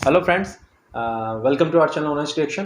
Hello friends, welcome to our channel Honest Reaction.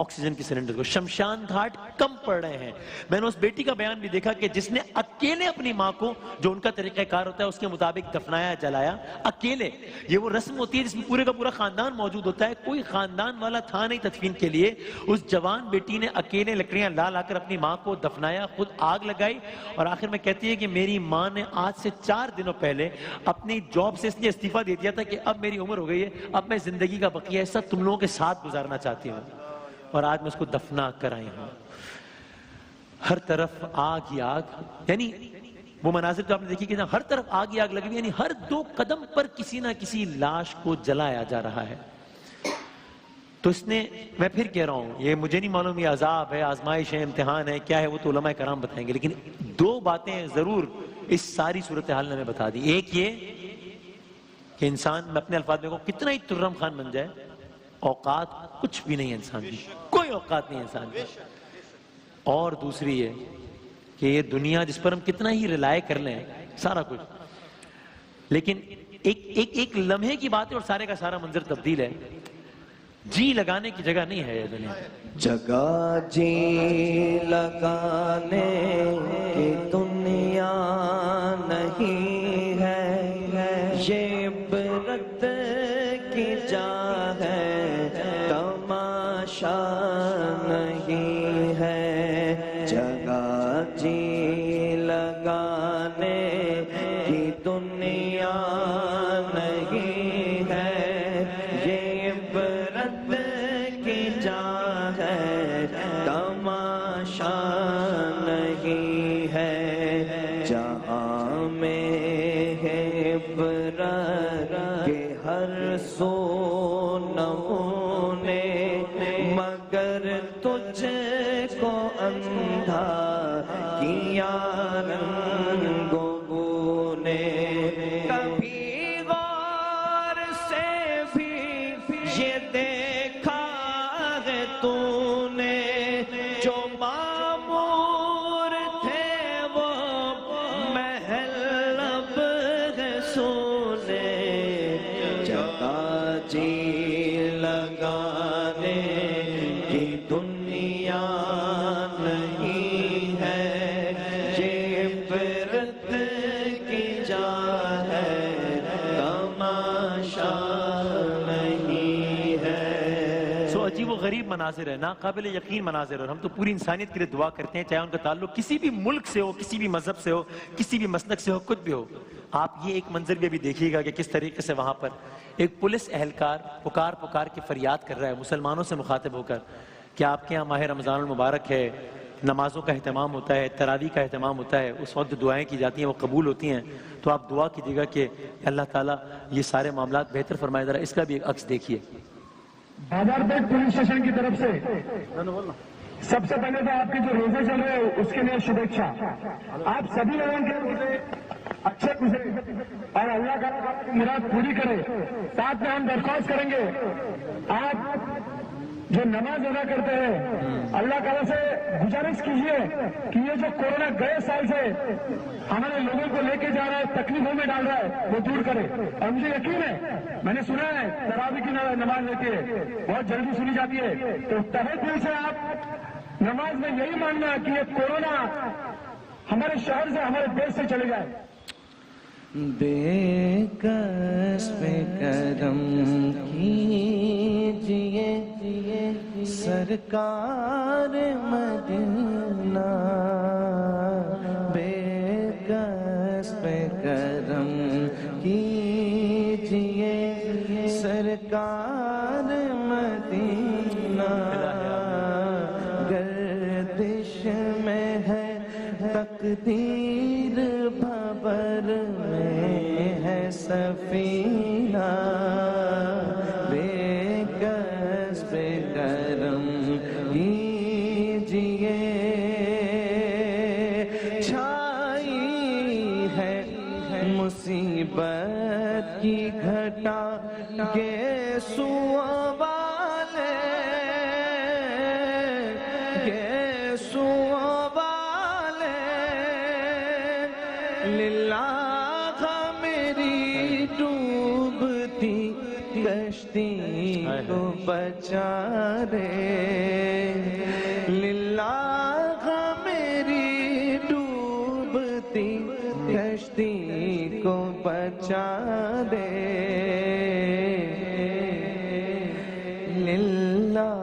Oxygen کے cylinder کو. شمشان گھاٹ کم پڑ رہے ہیں. میں نے اس بیٹی کا بیان بھی دیکھا کہ جس نے اکیلے اپنی ماں کو, جو ان کا طریقہ کار ہوتا ہے اس کے مطابق دفنایا, جلایا, اکیلے. یہ وہ رسم ہوتی ہے جس میں پورے کا پورا خاندان موجود ہوتا ہے. کوئی خاندان والا تھا نہیں تدفین کے لیے. اس جوان بیٹی نے اکیلے لکڑیاں لا کر اپنی ماں کو دفنایا, خود آگ لگائی, اور آخر میں کہتی ہے کہ میری ماں نے آج سے 4 دنوں پہلے اپنی جاب سے اس لیے استعفیٰ دے دیا تھا کہ اب میری عمر ہو گئی ہے, اب میں زندگی کا بقیہ حصہ تم لوگوں کے ساتھ گزارنا چاہتی ہوں, اور آج میں اس کو دفنا کر آئی ہوں. ہر طرف آگ ہی آگ. یعنی وہ مناظر جو آپ نے دیکھی کہ ہر طرف آگ ہی آگ لگی ہوئی, یعنی ہر 2 قدم پر کسی نہ کسی لاش کو جلایا جا رہا ہے. تو اس نے, میں پھر کہہ رہا ہوں, یہ مجھے نہیں معلوم یہ عذاب ہے, آزمائش ہے, امتحان ہے, کیا ہے, وہ تو علماء کرام بتائیں گے, لیکن 2 باتیں ضرور اس ساری صورتحال نے ہمیں بتا دی. ایک یہ کہ انسان, میں اپنے الفاظ میں کہوں, کتنا ہی ترم خان بن جائے, اوقات کچھ بھی نہیں ہے انسان کی, کوئی اوقات نہیں ہے انسان کی. اور دوسری یہ کہ یہ دنیا جس پر ہم کتنا ہی رلائے کر لیں سارا کچھ, لیکن ایک لمحے کی بات ہے اور سارے کا سارا منظر تبدیل ہے. جی لگانے کی جگہ نہیں ہے یہ دنیا. جگہ جی لگانے کی دنیا نہیں ہے, یہ عبرت کی جا ہے, تماشا نہیں ہے. جگہ جی لگانے کی دنیا نہیں ہے, یہ عبرت کی جا ہے, تماشا نہیں ہے. جہاں میں ہے عبرت کے ہر سو نمونے, مگر تجھ کو اندھا کیا رنگوں نے. کبھی غور سے بھی یہ دیکھا ہے تو نے, جو معمور تھے وہ محل اب ہے سونے. جگہ جی لگانے کی دنیا نہیں ہے, یہ عبرت کی جا ہے, تماشا نہیں ہے. سو عجیب و غریب مناظر ہے, ناقابل یقین مناظر, اور ہم تو پوری انسانیت کے لیے دعا کرتے ہیں, چاہے ان کا تعلق کسی بھی ملک سے ہو, کسی بھی مذہب سے ہو, کسی بھی مسلک سے ہو, کچھ بھی ہو. آپ یہ ایک منظر بھی ابھی دیکھیے گا کہ کس طریقے سے وہاں پر ایک پولیس اہلکار پکار کے فریاد کر رہا ہے مسلمانوں سے مخاطب ہو کر کہ آپ کے یہاں ماہ رمضان المبارک ہے, نمازوں کا اہتمام ہوتا ہے, تراویح کا اہتمام ہوتا ہے, اس وقت دعائیں کی جاتی ہیں وہ قبول ہوتی ہیں, تو آپ دعا کیجیے گا کہ اللہ تعالیٰ یہ سارے معاملات بہتر فرمائے. ذرا اس کا بھی ایک عکس دیکھیے. بازار پیٹ پولیس اسٹیشن کی طرف سے سب سے پہلے تو آپ کے جو روزے چل رہے ہیں اس کے لیے شبھیچھا. آپ سبھی لوگوں کے روزے اچھے گزرے اور اللہ کا مراد پوری کرے. ساتھ میں ہم درخواست کریں گے, آپ جو نماز ادا کرتے ہیں اللہ تعالیٰ سے گزارش کیجیے کہ یہ جو کورونا گئے سال سے ہمارے لوگوں کو لے کے جا رہا ہے, تکلیفوں میں ڈال رہا ہے, وہ دور کرے. اور مجھے یقین ہے, میں نے سنا ہے تراویح کی نماز ہوتی ہے بہت جلدی سنی جاتی ہے, تو تہے دل سے آپ نماز میں یہی ماننا ہے کہ یہ کورونا ہمارے شہر سے, ہمارے دیش سے چلے جائے. بے کس پہ کرم کیجئے سرکار مدینہ, بے کس پہ کرم کیجئے سرکار مدینہ. گردش میں ہے تقدیر, بھور میں ہے سفینہ, بے کس پہ کرم کیجئے. چھائی ہے مصیبت کی گھٹا کے سو والے, کے سو والے, للہ میری ڈوبتی کشتی کو بچا دے للہ میری ڈوبتی کشتی کو بچا دے للہ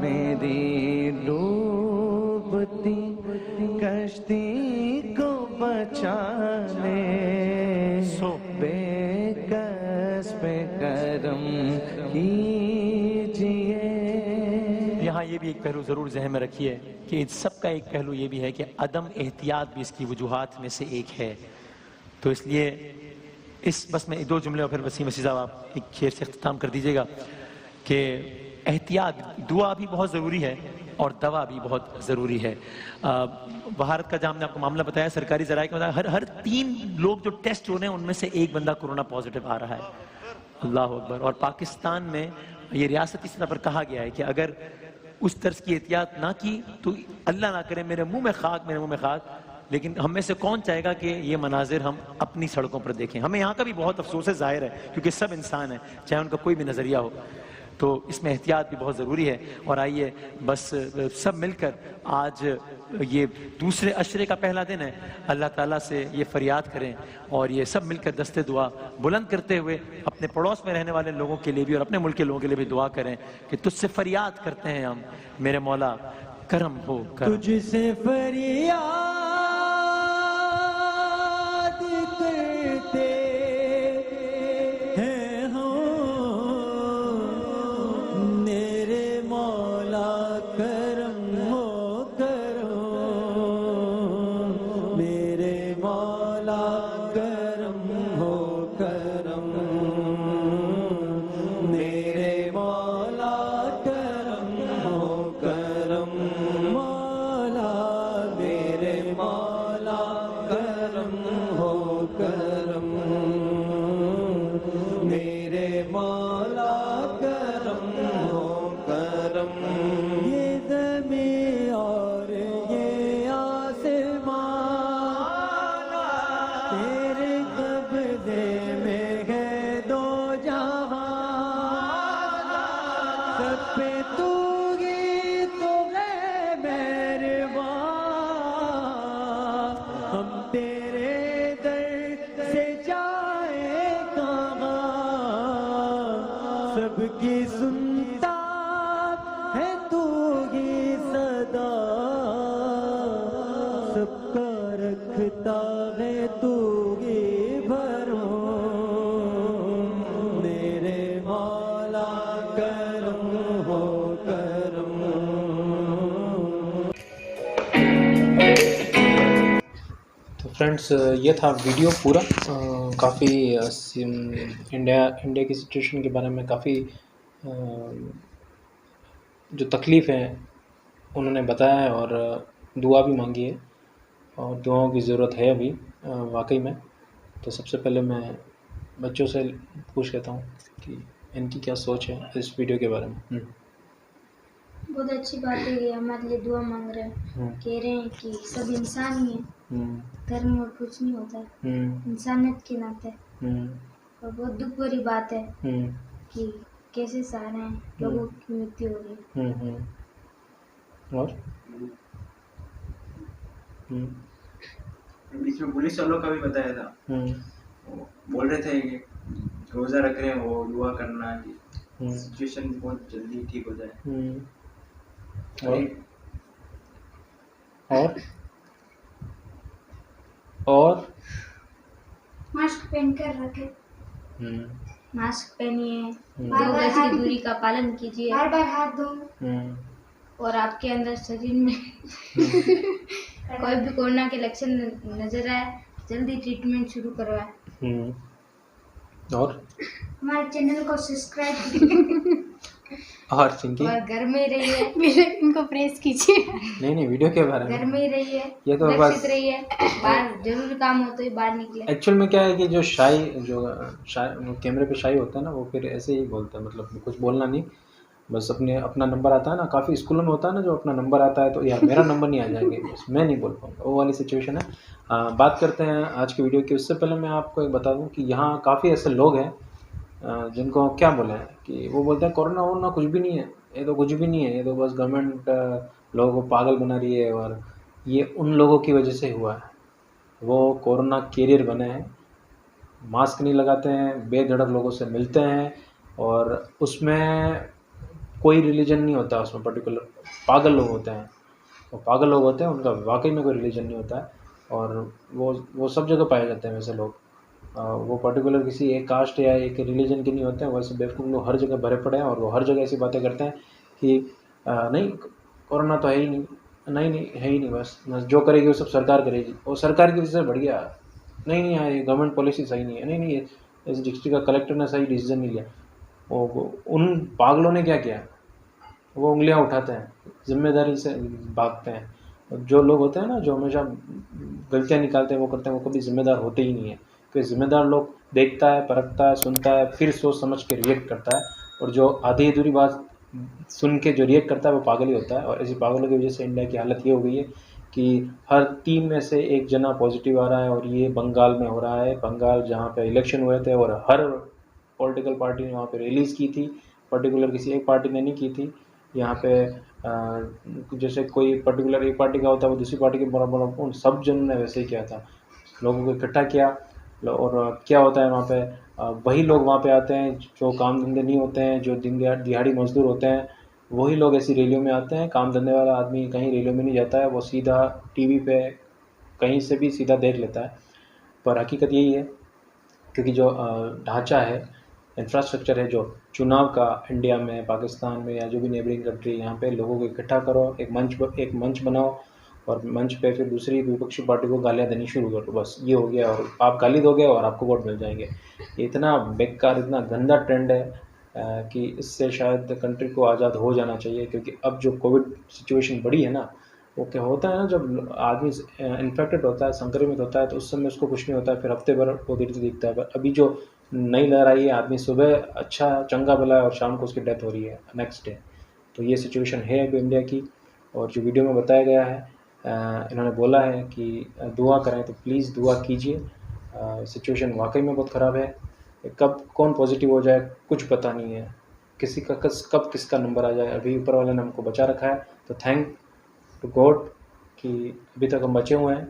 میری ڈوبتی کشتی کو بچا لے بے کس پہ کرم کیجئے. یہاں یہ بھی ایک پہلو ضرور ذہن میں رکھیے کہ اس سب کا ایک پہلو یہ بھی ہے کہ عدم احتیاط بھی اس کی وجوہات میں سے ایک ہے. تو اس لیے بس میں 2 جملے اور پھر وسیم مسیح صاحب آپ ایک شعر سے اختتام کر دیجیے گا کہ احتیاط، دعا بھی بہت ضروری ہے اور دوا بھی بہت ضروری ہے. بھارت کا جہاں ہم نے آپ کو معاملہ بتایا سرکاری ذرائع کا، ہر 3 لوگ جو ٹیسٹ ہو رہے ہیں ان میں سے ایک بندہ کورونا پازیٹیو آ رہا ہے. اللہ اکبر. اور پاکستان میں یہ ریاستی سطح پر کہا گیا ہے کہ اگر اس طرز کی احتیاط نہ کی تو اللہ نہ کرے میرے منہ میں خاک، لیکن ہم میں سے کون چاہے گا کہ یہ مناظر ہم اپنی سڑکوں پر دیکھیں. ہمیں یہاں کا بھی بہت افسوس ہے، ظاہر ہے، کیونکہ سب انسان ہیں چاہے ان کا کوئی بھی نظریہ ہو، تو اس میں احتیاط بھی بہت ضروری ہے. اور آئیے بس سب مل کر آج یہ دوسرے عشرے کا پہلا دن ہے، اللہ تعالیٰ سے یہ فریاد کریں اور یہ سب مل کر دستے دعا بلند کرتے ہوئے اپنے پڑوس میں رہنے والے لوگوں کے لیے بھی اور اپنے ملک کے لوگوں کے لیے بھی دعا کریں کہ تجھ سے فریاد کرتے ہیں ہم میرے مولا، کرم ہو کرم. تجھ سے فریاد کرتے ہیں ہم میرے مولا، کرم ہو کرم میرے مولا، کرم ہو کرم میرے مولا، کرم ہو کرم مولا میرے مولا، کرم ہو کرم میرے مولا، کرم ہو کرم. یہ زمین اور یہ آسمان تیرے قبضے میں ہے 2 جہاں، سب پہ تو ہی تو ہے مہربان، ہم تیرے در سے جائے کہاں، سب کی سنتا ہے تو ہی صدا، سب کا رکھتا ہے تو ہی بھرم میرے مولا، کرم ہو کرم. تو فرینڈس یہ تھا ویڈیو پورا. کافی انڈیا کی سچویشن کے بارے میں کافی جو تکلیف ہیں انہوں نے بتایا ہے اور دعا بھی مانگی ہے اور دعاؤں کی ضرورت ہے ابھی واقعی میں. تو سب سے پہلے میں بچوں سے پوچھ لیتا ہوں کہ ان کی کیا سوچ ہے اس ویڈیو کے بارے میں. بہت اچھی بات ہے کہ ہمارے لیے دعا مانگ رہے ہیں، کہہ رہے ہیں کہ سب انسان ہی ہیں، دھرم اور کچھ نہیں ہوتا ہے، انسانیت کے ناطے. اور بہت دکھ بھری بات ہے کہ کیسے سارے لوگوں کی مرتیو ہو گئی. اور بیچ میں پولیس والوں کا بھی بتایا تھا، وہ بول رہے تھے کہ روزہ رکھ رہے ہیں وہ دعا کرنا کہ سچویشن بہت جلدی ٹھیک ہو جائے. اور ماسک پہن کر رکھے، ماسک پہنیے، 2 گز کی دوری کا پالن کیجیے، بار بار ہاتھ دھو، اور آپ کے اندر شریر میں کوئی بھی کورونا کے لکشن نظر آئے جلدی ٹریٹمنٹ شروع کروائے. اور ہمارے چینل کو سبسکرائب کیجیے اور چنکی اور گھر میں رہیے. میرے ان کو پریس کیجیے. نہیں ویڈیو کے بارے میں گھر میں ہی رہیے، یہ تو بس سرکشت رہیے، باہر ضرور کام ہو تو ہی باہر نکلے. ایکچوئل میں کیا ہے کہ جو کیمرے پہ شائی ہوتا ہے نا وہ پھر ایسے ہی بولتا ہے، مطلب کچھ بولنا نہیں، بس اپنا نمبر آتا ہے نا. کافی اسکولوں میں ہوتا ہے نا جو اپنا نمبر آتا ہے تو یار میرا نمبر نہیں آ جائے گا، بس میں نہیں بول پاؤں گا، وہ والی سچویشن ہے. بات کرتے ہیں آج کی ویڈیو کی. اس سے پہلے میں آپ کو ایک بتا دوں کہ یہاں کافی ایسے لوگ ہیں جن کو کیا بولیں کہ وہ بولتے ہیں کورونا وورونا کچھ بھی نہیں ہے، یہ تو کچھ بھی نہیں ہے، یہ تو بس گورنمنٹ لوگوں کو پاگل بنا رہی ہے، اور یہ ان لوگوں کی وجہ سے ہوا ہے، وہ کورونا کیریئر بنے ہیں، ماسک نہیں لگاتے ہیں، بے دھڑک لوگوں سے ملتے ہیں، اور اس میں کوئی ریلیجن نہیں ہوتا، اس میں پرٹیکولر پاگل لوگ ہوتے ہیں، وہ پاگل لوگ ہوتے ہیں، ان کا واقعی میں کوئی ریلیجن نہیں ہوتا ہے، اور وہ سب جگہ پائے جاتے ہیں ویسے لوگ، وہ پرٹیکولر کسی ایک کاسٹ یا ایک ریلیجن کے نہیں ہوتے ہیں، ویسے بیوقوف لوگ ہر جگہ بھرے پڑے ہیں، اور وہ ہر جگہ ایسی باتیں کرتے ہیں کہ نہیں کورونا تو ہے ہی نہیں، نہیں ہے ہی نہیں، بس جو کرے گی وہ سب سرکار کرے گی، وہ سرکار کی وجہ سے بڑھ گیا، نہیں یہ گورنمنٹ پالیسی صحیح نہیں ہے، نہیں اس ڈسٹرکٹ کا کلیکٹر نے صحیح ڈیسیژن نہیں لیا، ان پاگلوں نے کیا کیا، وہ انگلیاں اٹھاتے ہیں، ذمہ داری سے بھاگتے ہیں، جو لوگ ہوتے ہیں نا جو ہمیشہ غلطیاں نکالتے ہیں وہ کرتے ہیں، وہ کبھی ذمہ دار ہوتے ہی نہیں ہیں، کیونکہ ذمہ دار لوگ دیکھتا ہے، پرکھتا ہے، سنتا ہے، پھر سوچ سمجھ کے ریئیکٹ کرتا ہے، اور جو آدھی ادھوری بات سن کے جو ریئیکٹ کرتا ہے وہ پاگل ہی ہوتا ہے، اور ایسی پاگلوں کی وجہ سے انڈیا کی حالت یہ ہو گئی ہے کہ ہر 3 میں سے 1 جنا پازیٹیو آ رہا ہے، اور یہ بنگال میں ہو رہا ہے، بنگال جہاں پہ الیکشن ہوئے تھے اور ہر پولیٹیکل پارٹی نے وہاں پہ ریلیز کی تھی، پرٹیکولر کسی ایک پارٹی نے نہیں کی تھی، یہاں پہ جیسے کوئی پرٹیکولر ایک پارٹی کا ہوتا ہے وہ دوسری پارٹی کے برابر، ان سب جنوں نے ویسے ہی کیا تھا، لوگوں کو اکٹھا کیا، اور کیا ہوتا ہے وہاں پہ وہی لوگ وہاں پہ آتے ہیں جو کام دھندے نہیں ہوتے ہیں، جو دہاڑی مزدور ہوتے ہیں، وہی لوگ ایسی ریلیوں میں آتے ہیں، کام دھندے والا آدمی کہیں ریلیوں میں نہیں جاتا ہے، وہ سیدھا ٹی وی پہ کہیں سے بھی سیدھا دیکھ لیتا ہے، پر حقیقت یہی ہے کیونکہ جو ڈھانچہ ہے، انفراسٹرکچر ہے جو چناؤ کا انڈیا میں، پاکستان میں، یا جو بھی نیبرنگ کنٹری، یہاں پہ لوگوں کو اکٹھا کرو، ایک منچ بناؤ، اور منچ پہ پھر دوسری وپکشی پارٹی کو گالیاں دینی شروع کرو، بس یہ ہو گیا، اور آپ گالی دو گے اور آپ کو ووٹ مل جائیں گے، یہ اتنا بیکار، اتنا گندا ٹرینڈ ہے کہ اس سے شاید کنٹری کو آزاد ہو جانا چاہیے، کیونکہ اب جو کووڈ سچویشن بڑی ہے نا، وہ کیا ہوتا ہے نا، جب آدمی انفیکٹڈ ہوتا ہے، سنکرمت ہوتا ہے، تو اس سمے اس کو کچھ نہیں ہوتا ہے، پھر ہفتے بھر وہ دکھتا ہے، پر ابھی جو نئی لہر آئی ہے، آدمی صبح اچھا چنگا بھلا ہے اور شام کو اس کی ڈیتھ ہو رہی ہے نیکسٹ ڈے، تو یہ سچویشن ہے ابھی انڈیا کی، اور جو ویڈیو میں بتایا گیا ہے، انہوں نے بولا ہے کہ دعا کریں، تو پلیز دعا کیجیے، سچویشن واقعی میں بہت خراب ہے، کب کون پازیٹیو ہو جائے کچھ پتہ نہیں ہے، کسی کا کب کس کا نمبر آ جائے، ابھی اوپر والے نے ہم کو بچا رکھا ہے، تو تھینک ٹو گاڈ کہ ابھی تک ہم بچے ہوئے ہیں،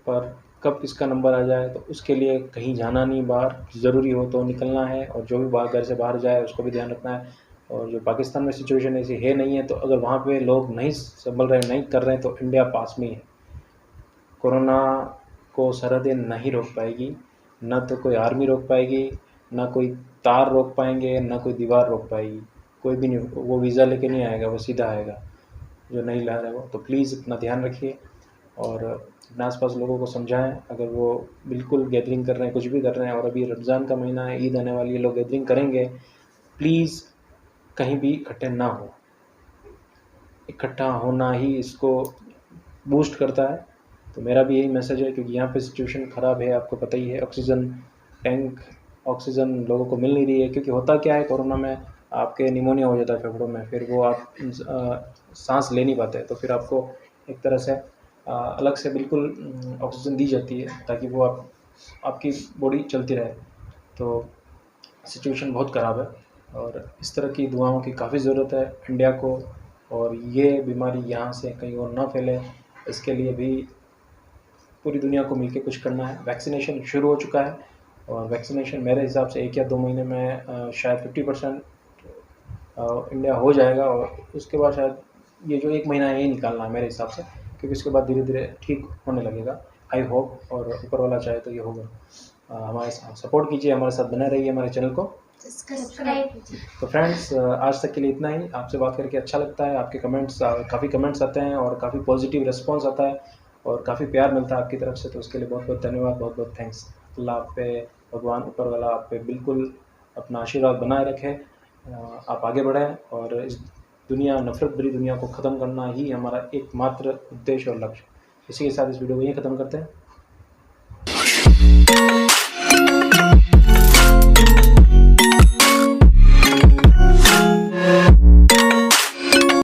پر کب کس کا نمبر آ جائے، تو اس کے لیے کہیں جانا نہیں باہر، ضروری ہو تو نکلنا ہے، اور جو بھی باہر گھر سے باہر جائے اس کو بھی دھیان رکھنا ہے، اور جو پاکستان میں سچویشن ایسی ہے نہیں ہے، تو اگر وہاں پہ لوگ نہیں سنبھل رہے، نہیں کر رہے ہیں، تو انڈیا پاس میں ہی ہے، کورونا کو سرحدیں نہیں روک پائے گی، نہ تو کوئی آرمی روک پائے گی، نہ کوئی تار روک پائیں گے، نہ کوئی دیوار روک پائے گی، کوئی بھی نہیں، وہ ویزا لے کے نہیں آئے گا، وہ سیدھا آئے گا، جو نئی لہر ہے وہ، تو پلیز اتنا دھیان رکھیے، اور اپنے آس پاس لوگوں کو سمجھائیں، اگر وہ بالکل گیدرنگ کر رہے ہیں، کچھ بھی کر رہے ہیں، اور ابھی رمضان کا مہینہ ہے، عید آنے والی ہے، لوگ گیدرنگ کریں گے، پلیز کہیں بھی اکٹھے نہ ہو، اکٹھا ہونا ہی اس کو بوسٹ کرتا ہے، تو میرا بھی یہی میسج ہے، کیونکہ یہاں پہ سچویشن خراب ہے، آپ کو پتہ ہی ہے، آکسیجن ٹینک، آکسیجن لوگوں کو مل نہیں رہی ہے، کیونکہ ہوتا کیا ہے کورونا میں، آپ کے نیمونیا ہو جاتا ہے پھیپھڑوں میں، پھر وہ آپ سانس لے نہیں پاتے، تو پھر آپ کو ایک طرح سے الگ سے بالکل آکسیجن دی جاتی ہے، تاکہ وہ آپ کی باڈی چلتی رہے، تو سچویشن بہت خراب ہے، اور اس طرح کی دعاؤں کی کافی ضرورت ہے انڈیا کو، اور یہ بیماری یہاں سے کہیں اور نہ پھیلے، اس کے لیے بھی پوری دنیا کو مل کے کچھ کرنا ہے، ویکسینیشن شروع ہو چکا ہے، اور ویکسینیشن میرے حساب سے 1 یا 2 مہینے میں شاید 50% انڈیا ہو جائے گا، اور اس کے بعد شاید یہ جو 1 مہینہ ہے یہ نکالنا ہے میرے حساب سے، کیونکہ اس کے بعد دھیرے دھیرے ٹھیک ہونے لگے گا، آئی ہوپ، اور اوپر والا چاہے تو یہ ہوگا، ہمارے ساتھ سپورٹ کیجیے، ہمارے ساتھ بنے رہیے، ہمارے چینل کو سبسکرائب کیجیے۔ تو فرینڈس، آج تک کے لیے اتنا ہی، آپ سے بات کر کے اچھا لگتا ہے، آپ کے کمنٹس، کافی کمنٹس آتے ہیں، اور کافی پازیٹیو رسپانس آتا ہے، اور کافی پیار ملتا ہے آپ کی طرف سے، تو اس کے لیے بہت بہت دھنیہ واد، بہت بہت تھینکس، اللہ آپ پہ، بھگوان اوپر والا آپ پہ بالکل اپنا آشیرواد بنائے رکھے، آپ آگے بڑھیں، اور اس نفرت بھری دنیا کو ختم کرنا ہی ہمارا ایک ماتر ادیش اور لکش، اسی کے ساتھ اس ویڈیو کو یہیں ختم کرتے ہیں۔